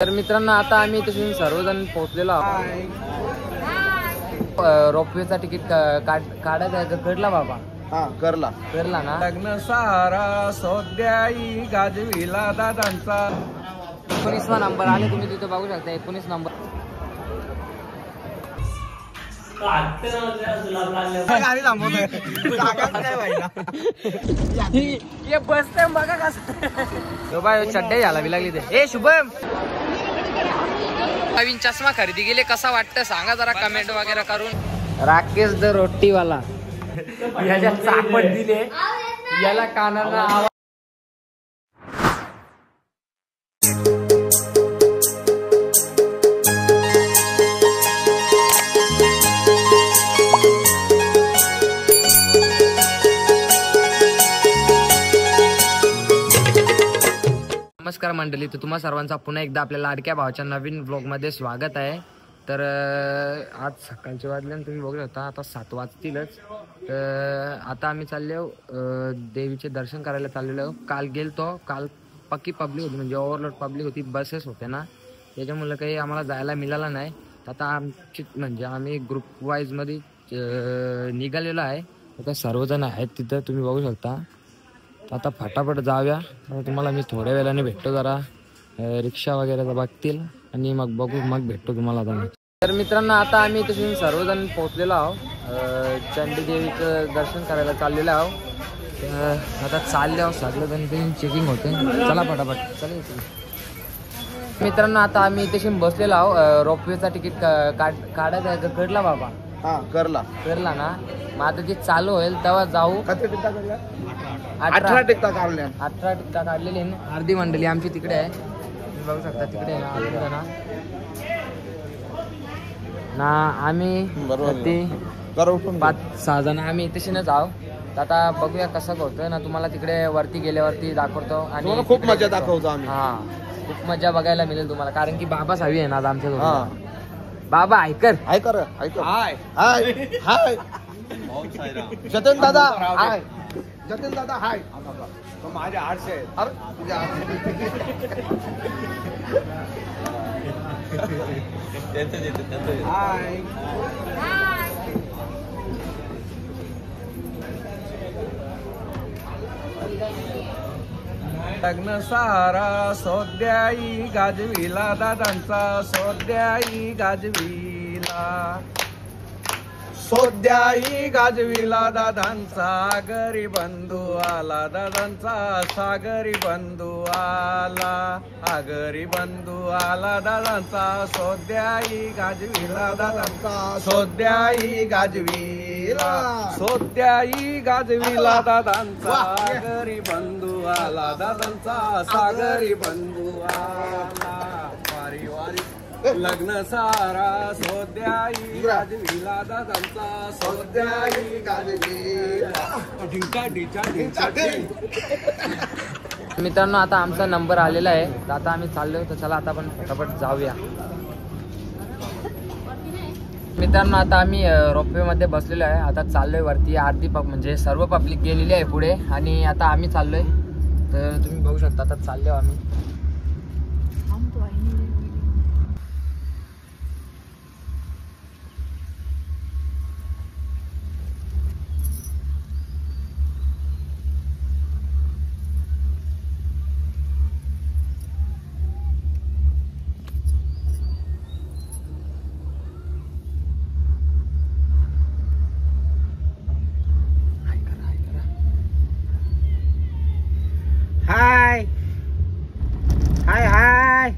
तर मित्रांनो आता आम्ही तसे सर्वजण पोहोचलेलो आहोत. रोपवेचा तिकीट काढायचं कळला बाबा. हा करला ना. लग्न सारा सोद्याई गाजविला दादांचा 19वा नंबर आले, तुम्ही तिथे बघू शकता 19 नंबर. बस बघा कसं बाय चड्डे झाला बी लागली ते. शुभम नवीन चष्मा खरेदी केले, कसा वाटतं सांगा जरा कमेंट वगैरे करून. राकेश द रोटीवाला याच्या चापट दिले, याला कानाला आवाज. नमस्कार मंडळी, तर तुम्हा सर्वांचा पुन्हा एकदा आपल्या लाडक्या भावाच्या नवीन व्लॉगमध्ये स्वागत आहे. तर आज सकाळचे वाजले तुम्ही बघू शकता, आता 7 वाजतीलच. तर आता आम्ही चाललो देवीचे दर्शन करायला चाललेलो. काल पक्की पब्लिक होती, म्हणजे ओव्हरलोड पब्लिक होती, बसेस होते ना, त्याच्यामुळे काही आम्हाला जायला मिळालं नाही. तर आता आमची म्हणजे आम्ही ग्रुप वाईजमध्ये निघालेलो आहे. आता सर्वजण आहेत तिथं, तुम्ही बघू शकता. आता फटाफट जाऊया. तुम्हाला मी थोड्या वेळाने भेटतो, जरा रिक्षा वगैरे बघतील आणि मग बघू, मग भेटतो तुम्हाला आता. तर मित्रांनो आता आम्ही तसे सर्वजण पोहोचलेलो आहोत. चंडी देवीचं दर्शन करायला चाललेलो आहोत. आता चालले आहोत सगळेजण, ते चेकिंग होते. चला फटाफट चला. मित्रांनो आता आम्ही तसे बसलेलो आहोत. रोपवेचा तिकीट काढायचं कळला बाबा. हा करला ना. मग आता ते चालू होईल तेव्हा जाऊ. 18 टिकता काढल्या. 18 टिकटा काढलेली आहे. अर्धी मंडळी आमची तिकडे आहे, तुम्ही बघू शकता. तिकडे आहे ना आम्ही ते 5-6 जण आम्ही तशीनच आहोत. आता बघूया कसं होतं ना, तुम्हाला तिकडे वरती गेल्यावरती दाखवतो आणि खूप मजा दाखवतो आम्ही. हा खूप मजा बघायला मिळेल तुम्हाला, कारण की बाबा सावी आहे ना आमच्या. बाबा ऐकर हाय जतन दादा हाय. जतन दादा हाय. माझ्या 800 आहेत. हाय. लग्न सारा सोद्याई गाजविला दादांचा, सोद्याई गाजविला दादांचा. सागरी बंधू आला दादांचा, सागरी बंधू आला. आगरी बंधू आला दादांचा, सोद्याई गाजविला दादांचा, सोद्याई गाजविला दादांचा. सागरी बंधू आला दादांचा, सागरी बंधू आला. वारी वारी लग्न सारा सोद्याई गाजविला दादांचा, सोद्याई गाजविला. मित्रांनो आता आमचा नंबर आलेला आहे, तर आता आम्ही चाललोय. तर चला आता आपण फटाफट जाऊया. मित्रांनो आता आम्ही रोपवेमध्ये बसलेलो आहे. आता चाललोय वरती. अर्धी म्हणजे सर्व पब्लिक गेलेली आहे पुढे आणि आता आम्ही चाललोय. तर तुम्ही बघू शकता आता चाललो आम्ही. हाय हाय हाय.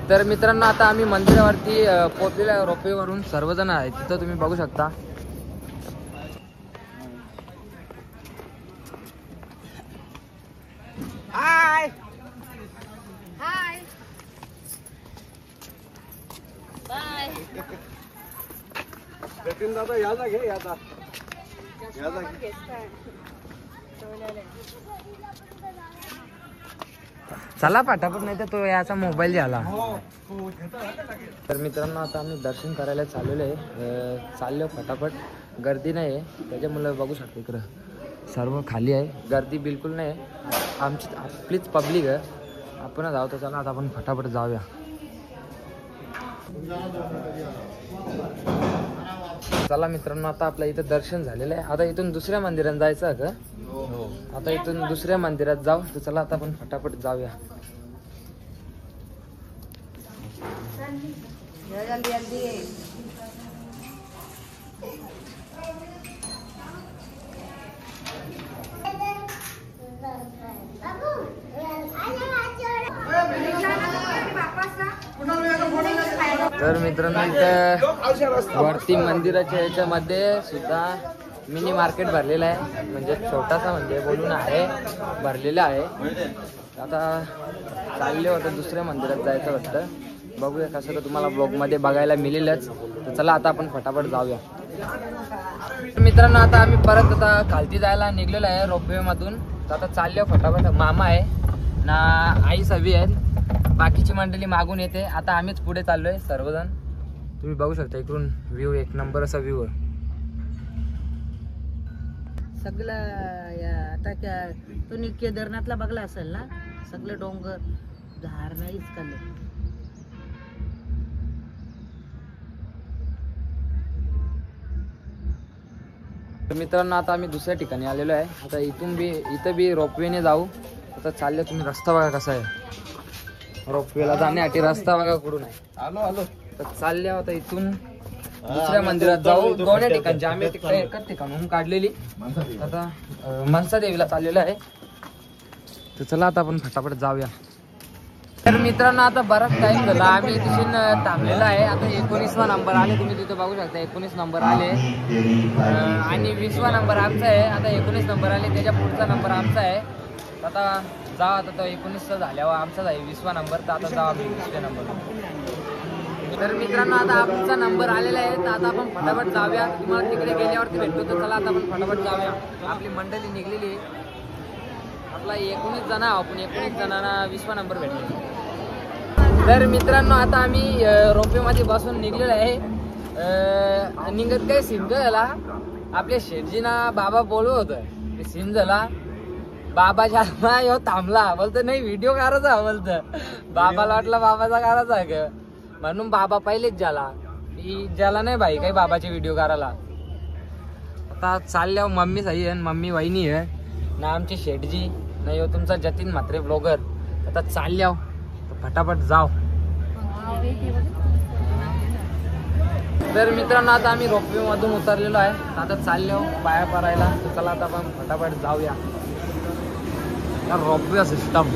तर मित्रांनो आता आम्ही मंदिरावरती पोहोचलेलो आहे. रोपवेवरून सर्वजण आहेत तिथं, तुम्ही बघू शकता. हाय हाय बाय. जतीन दादा या जा घे या जा चला पटापट, नाही तर तो याचा मोबाईल झाला. तर मित्रांनो आता आम्ही दर्शन करायला चाललेलो आहे. चाललो फटाफट, गर्दी नाही आहे त्याच्यामुळे बघू शकतो इकडं सर्व खाली आहे, गर्दी बिलकुल नाही आहे. आपलीच पब्लिक आहे, आपण जाऊ. तर चला आता आपण फटाफट जाऊया. चला मित्रांनो आता आपलं इथं दर्शन झालेलं आहे. आता इथून दुसऱ्या मंदिरात जायचं आहे का? आता इथून दुसऱ्या मंदिरात जाऊ. तर चला आता आपण फटाफट जाऊया. तर मित्रांनो इथं वरती मंदिराच्या याच्यामध्ये सुद्धा मिनी मार्केट भरलेलं आहे, म्हणजे छोटासा म्हणजे बोलून आहे भरलेला आहे. आता चालले होतं दुसऱ्या मंदिरात जायचं वाटतं, बघूया कसं तर तुम्हाला ब्लॉगमध्ये बघायला मिळेलच. तर चला आता आपण फटाफट जाऊया. मित्रांनो आता आम्ही परत आता खालती जायला निघलेलो आहे रोपवे मधून. तर आता चाललो फटाफट. मामा आहे ना, आई सवी आहेत, बाकीची मंडळी मागून येते. आता आम्हीच पुढे चाललोय सर्वजण. तुम्ही बघू शकता इकडून व्ह्यू, एक नंबर असा व्ह्यू आहे. सगळं आता त्या तुम्ही केदारनाथला बघला असेल ना, सगळे डोंगर धार नाहीच काढले. तर मित्रांनो आता आम्ही दुसऱ्या ठिकाणी आलेलो आहे. आता इथं बी रोपवेने जाऊ. आता चालले, तुम्ही रस्ता बघा कसा आहे, रोपवेला जाण्यासाठी रस्ता बघा कुठून आहे. आलो तर चालले आता इथून दुसऱ्या मंदिरात जाऊ. दोन्ही ठिकाणची आम्ही तिकडे एकाच ठिकाणून काढलेली. आता मनसा देवीला चाललेलं आहे. तर चला आता आपण फटाफट जाऊया. तर मित्रांनो आता बराच टाइम झाला, आम्ही तिथून थांबलेला आहे. आता 19वा नंबर आले, तुम्ही तिथे बघू शकता 19 नंबर आले आणि 20वा नंबर आमचा आहे. आता 19 नंबर आले, त्याच्या पुढचा नंबर आमचा आहे. आता जा, आता तो 19चा झाल्यावर आमचाच आहे 20वा नंबर. तर आता जाऊ आम्ही 20व्या नंबर. तर मित्रांनो आता आमचा नंबर आलेला आहे. तर आता आपण फटाफट जाऊया. तुम्हाला तिकडे गेल्यावरती भेटतो. तर चला आता आपण फटाफट जाऊया. आपली मंडळी निघलेली आहे. आपला 19 जण आहोत, आपण 19 जणांना 20वा नंबर भेटलो. तर मित्रांनो आता आम्ही रोपवेमध्ये बसून निघलेलो आहे. निघत काही सीन झाला, आपल्या शेटजीना बाबा बोलवत होतं, सीन झाला. बाबाच्या ह्यो थांबला, बोलतो नाही व्हिडिओ करायचा. बोलतं बाबाला वाटलं बाबाचा करायचा आहे का, म्हणून बाबा पहिलेच झाला. ज्याला नाही भाई काही बाबाचे व्हिडिओ करायला. आता चालल्या मम्मी सही आहे, मम्मी वहिनी आहे ना, आमचे शेटजी नाही हो तुमचा जतीन म्हात्रे ब्लॉगर. आता चालल्या फटाफट जाऊ. तर मित्रांनो आता आम्ही रोपवे मधून उतरलेलो आहे. आता चाललो पाया पडायला. तर चला आता आपण फटाफट जाऊया. रोपवे सिस्टम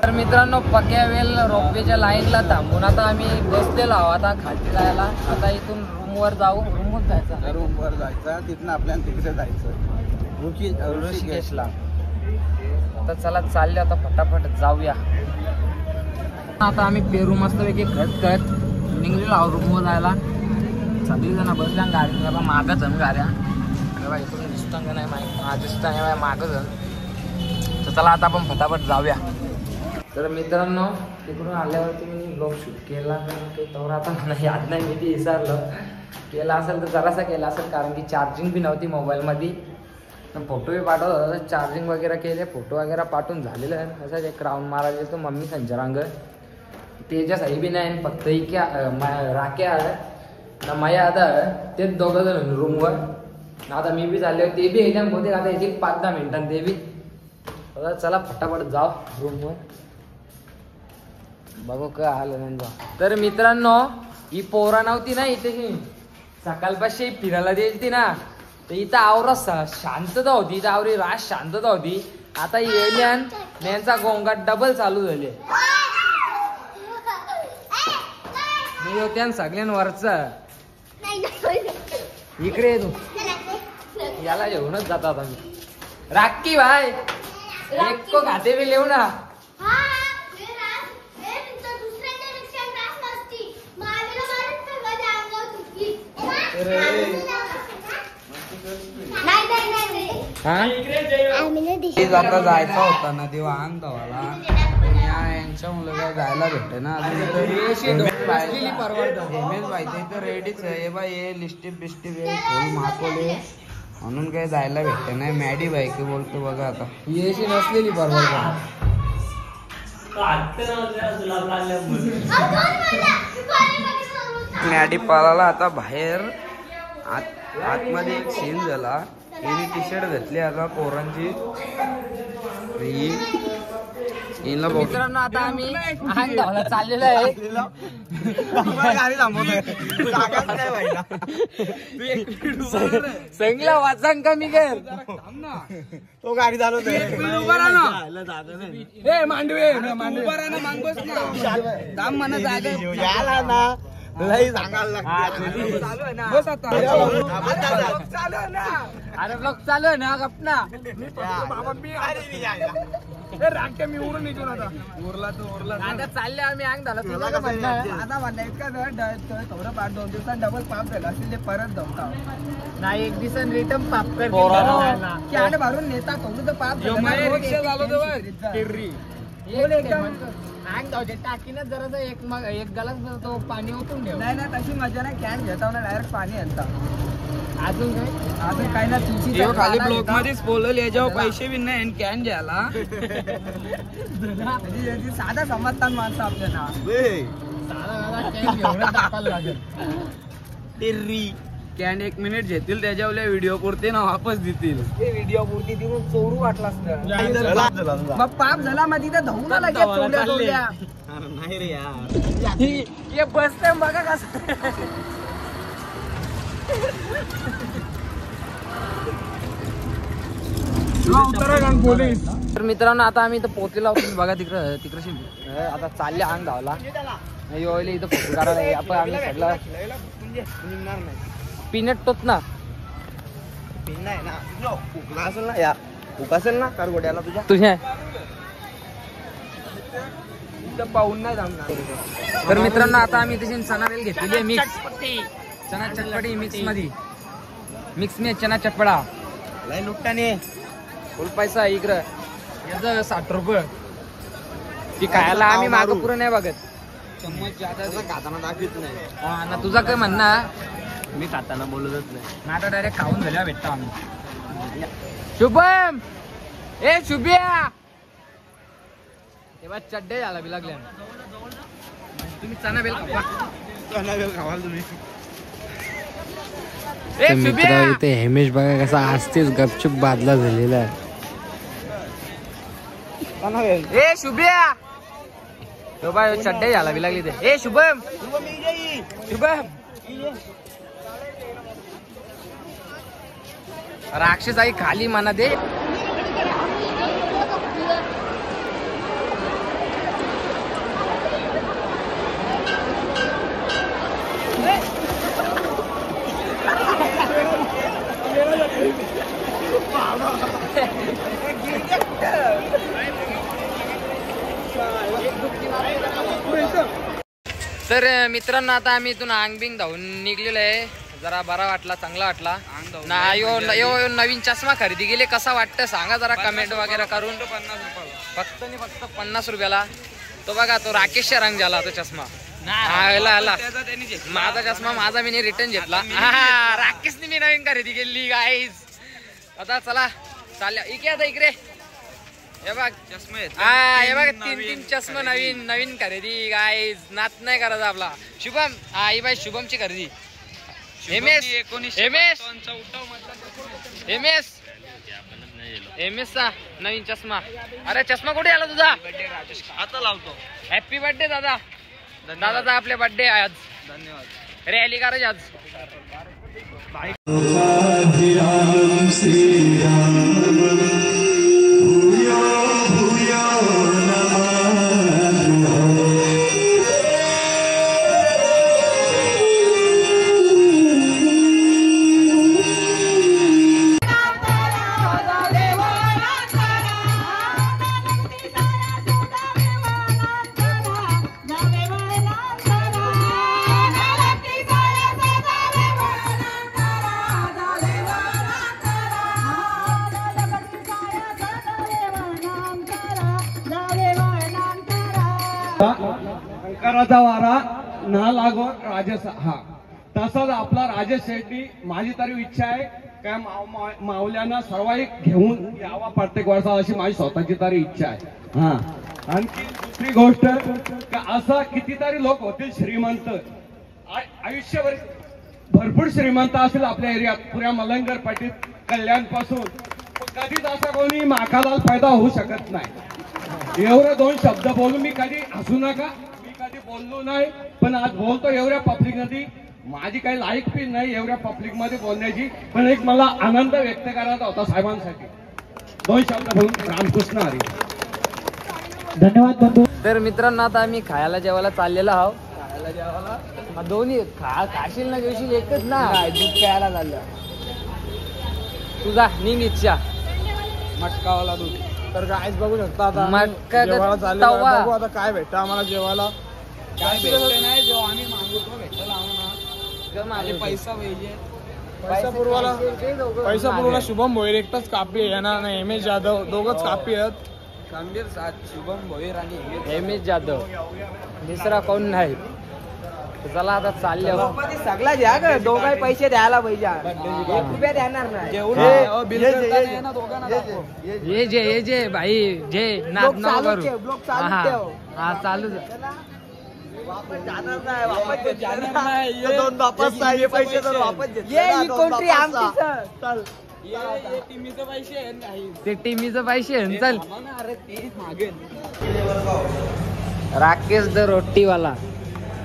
तर मित्रांनो पक्या वेल रोपवेच्या लाईनला थांबून आता आम्ही बसलेलो आहोत आता खाली जायला. आता इथून रूमवर जाऊ. रूमवर जायचं, रूमवर जायचं, तिथून आपल्याला तिकडे जायचं ऋषिकेशला. आता चला चालले आता फटाफट जाऊया. आता आम्ही पेरू मस्तपैकी खत निघलेलो आहोत रूमवर जायला. सगळी जण बसल्या गाडी मागच गाड्या इकडून दिसतं का नाही दिसतं नाही मागच. तर चला आता आपण फटाफट जाऊया. तर मित्रांनो तिकडून आल्यावरती मी ब्लॉग शूट केला काही तर आता मला याद नाही, मी ती विसरलं. केला असेल तर जरासा केला असेल, कारण की चार्जिंग बी नव्हती मोबाईलमध्ये. फोटोही पाठवत होता, चार्जिंग वगैरे केले, फोटो वगैरे पाठवून झालेलं आहे. असं एक राऊंड मारायला तो मम्मी संजरांग तेजस आई बी नाही, फक्त इक्या राख्या ना माया आता तेच दोघं जण रूमवर. आता मी बी चालले, ते बी एकदम होते आता एक 5-10 मिनिटांनी ते बी. चला फटाफट जाऊ रूमवर, बघू काय आलं नाही. तर मित्रांनो ही पोरा नव्हती ना इथे, सकाळपाशी फिरायला द्यायची ना, तर इथं आवरा शांतता होती, इथं आवरी राज शांतता होती. आता येल्यान यांचा गोंगाट डबल चालू झाले. त्यान सगळ्यांवरचा इकडे तू याला घेऊनच जातात आम्ही. राखी भाई एक को खाते भी लेऊ ना. आता जायचा होता ना तेव्हा अंग धावाला यांच्या मुलं जायला भेटते ना माहिती तर रेडीच आहे बाई. हे लिस्टिप बिस्टिप फुल माकोले म्हणून काही जायला भेटते नाही. मॅडी बाई की बोलतो बघा आता येशी नसलेली परवा. मॅडी पालाला आता बाहेर आतमध्ये एक सीन झाला. हिने टी शर्ट घातली आता पोरांची. मित्रांनो आता आम्ही अंग धावायला चाललेलो आहे. संगला वाचांग कमी कर. तो गाडी चालवतो मांडवे मांगोस ना म्हणा याला ना लई सांगायला लागते. अरे ब्लॉग चालू आहे ना गपना. मी उरून निघून आता उरला तर उरला. आता चालले आम्ही अंग झाला. तुला काय म्हणणं? आता म्हणलं इतका थोडं 5-2 दिवसांत डबल पाप झाला असेल ते परत धावता नाही. एक दिवसांनी रिटर्न पाप कर कॅन भरून नेता थोडं तर पाप अंग धावते टाकीनं जरा एक गलास तो पाणी ओतून ठेव. नाही ना तशी मजा नाही. कॅन घेता ना डायरेक्ट पाणी आणता. अजून काय ना तुमची खाली ब्लॉक मध्येच बोलल याच्यावर पैसे बी नाही कॅन घ्यायला. साधा समजतात माणसं आपल्याला. कॅन 1 मिनिट घेतील त्याच्यावर व्हिडिओ पुरते ना वापस देतील. व्हिडिओ पुरती तिथून चोरू वाटला मग पाप झाला मग तिथे धावून लगेच नाही रे यार. बसते बघा कसं. तर मित्रांनो आता आम्ही इथं पोहोचलेलो आहोत. बघा तिकडे आता चालले अंग धावला. इथं फोटो काढायला आपण आम्ही सगळं पिनट टोच ना. नाही ना उकला असेल ना यार. उक असेल ना कारगोड्याला तुझ्या. पाहून नाही जमणार. तर मित्रांनो आता आम्ही तशी चना रेल घेतलेली आहे मिक्स. चना चटपटी मिक्स मध्ये. मिक्स में चना चटपटा लय लुकटाने फुल पैसा इकडं. याचं 60 रुपये. ती खायला आम्ही मागं पुरं नाही बघत. चम्मच खाताना दाखवत नाही. हा ना. तुझा काय म्हणणं? मी खाताना बोलतच नाही. आता डायरेक्ट खाऊन झाल्या भेटतो आम्ही. शुभम ए शुभ्या तेव्हा चड्डे झाला बी लागल्या. तुम्ही चना बेल खावाल तुम्ही. मित्र इथे हेमेश बघा कसा आजतेच गपचूप बादला झालेला आहे. ए शुभ्या तो बाय चड्डे झाला बी लागली ते. ए शुभम शुभम राक्षस आई खाली म्हणा दे. तर मित्रांनो आता आम्ही इथून आंगबिंग धावून निघलेलो आहे. जरा बरा वाटला, चांगला वाटला ना. यो नवीन चष्मा खरेदी केले, कसा वाटतं सांगा जरा कमेंट वगैरे करून. फक्त 50 रुपयाला. तो बघा तो राकेशचा रंग झाला तो चष्मा. माझा चष्मा माझा मी रिटर्न घेतला. राकेशने मी नवीन खरेदी केली गाईज. आता चला चालल्या इकडे. आता इकडे हे बघ चष्मा. हे बघ 3 चष्मा नवीन खरेदी गाईज. नाच नाही करायचा आपला. शुभम ही बाई शुभमची खरेदी. एमएस चा नवीन चष्मा. अरे चष्मा कुठे आला तुझा? आता लावतो. हॅपी बर्थडे दादा. दादाचा आपले बर्थडे आज. धन्यवाद. रॅली करायची आज. शंकराचा वारा ना लागो राजस हा तसाच आपला राजेश शेट्टी माझी तरी इच्छा आहे काय माऊल्यांना सर्वाधिक घेऊन यावा प्रत्येक वर्षा अशी माझी स्वतःची तरी इच्छा आहे. हा आणखी दुसरी गोष्ट का असा कितीतरी लोक होतील श्रीमंत आयुष्यभर भरपूर श्रीमंत असेल आपल्या एरियात पुऱ्या मलंगर पाटीत कल्याण पासून कधीच असा कोणी माकालाल फायदा होऊ शकत नाही. एवढे दोन शब्द बोलून मी कधी हसू नका मी कधी बोललो नाही पण आज बोलतो एवढ्या पब्लिक मध्ये माझी काही लाईक बी नाही एवढ्या पब्लिक मध्ये बोलण्याची पण एक मला आनंद व्यक्त करायचा होता साहेबांसाठी. दोन शब्द बोलून रामकृष्ण हरी. धन्यवाद बंधू. तर मित्रांनो आता आम्ही खायला जेवायला चाललेलो आहोत. खायला जेवायला दोन्ही खाशील ना घेशील एकच ना दूध प्यायला चाललं तुझा निघ इच्छा मटकावाला दूध. तर गायच बघू शकता आता मटका जेवायला चाललेलो आहे. तवा. बघू आता काय भेटतं आम्हाला जेवायला. काय भेटलं नाही जेव्हा आम्ही मागवतो भेटलं आम्हाला पैसा पाहिजे. पैसा पुरवायला शुभम भोईर एकटाच कापी आहे ना एम एस जाधव दोघच कापी आहेत. गंभीर साथ शुभम भोईर आणि एम एस जाधव दुसरा कोण नाही. चला आता चालले सगळा द्या ग दोघाही पैसे द्यायला पाहिजे. 1 रुपया देणार नाही ये जे भाई जे नाद नाव करू हा चालू वापस जाणार नाही दोन वापस नाही पैसे तर वापस ते टीमीचं पैसे चल. अरे तेच मागेल राकेश द रोटीवाला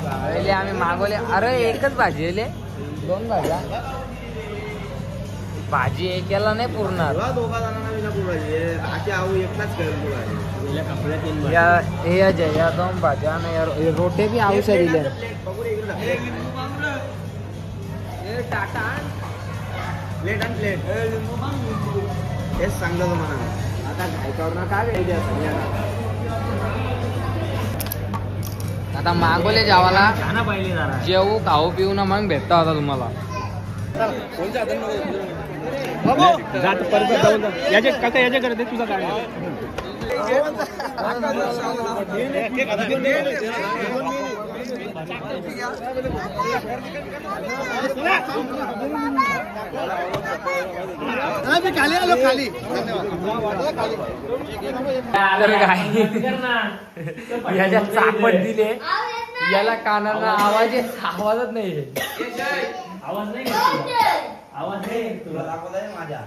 पहिले आम्ही मागवले. अरे एकच भाजी आहे 2 भाज्या भाजी एकेला नाही पुरणार. या 2 भाज्या आणि रोटे बी औषध दिले. प्लेट आणि प्लेट हेच सांगलं तुम्हाला आता काय करणार काय आता मागवले जेवायला जेवू खाऊ पिऊ ना मग भेटतो आता तुम्हाला. याच्या करते तुझा काय खाली आलो खाली. याच्या चापट दिले याला कानाला आवाजच नाही. आवाज नाही तुला दाखवत आहे माझ्या.